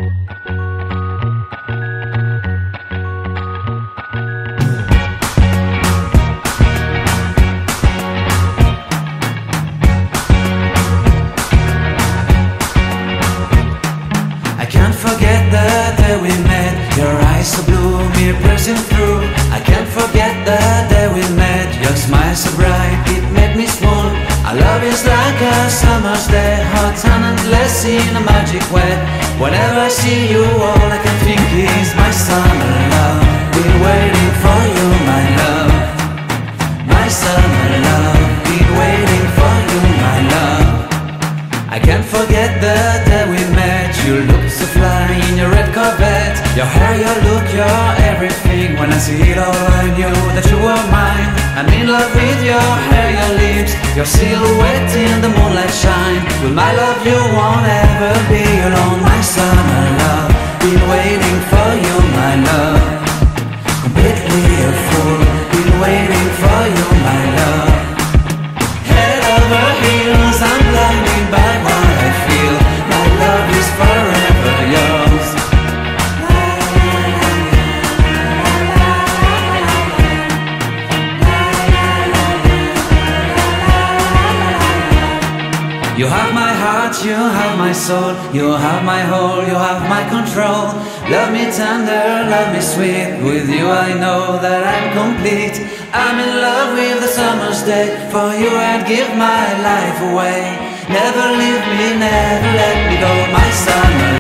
I can't forget the day we met. Your eyes so blue, me piercing through. I can't forget the day we met. Your smile so bright, it made me swoon. Our love is like a summer's day, hot and endless in a magic way. Whenever I see you, all I can think is my summer love. Been waiting for you, my love. My summer love. Been waiting for you, my love. I can't forget the day we met. You looked so fly in your red Corvette. Your hair, your look, your everything. When I see it all, I knew that you were mine. I'm in love with your hair, your lips, your silhouette in the moonlight shine. With my love you won't ever be alone. My summer love, been waiting for you, my love. Completely a fool, been waiting for you, my love. Head over heels, I'm blinded by what I feel. My love is forever yours. You have my heart, you have my soul. You have my whole, you have my control. Love me tender, love me sweet. With you I know that I'm complete. I'm in love with the summer's day. For you I'd give my life away. Never leave me, never let me go. My summer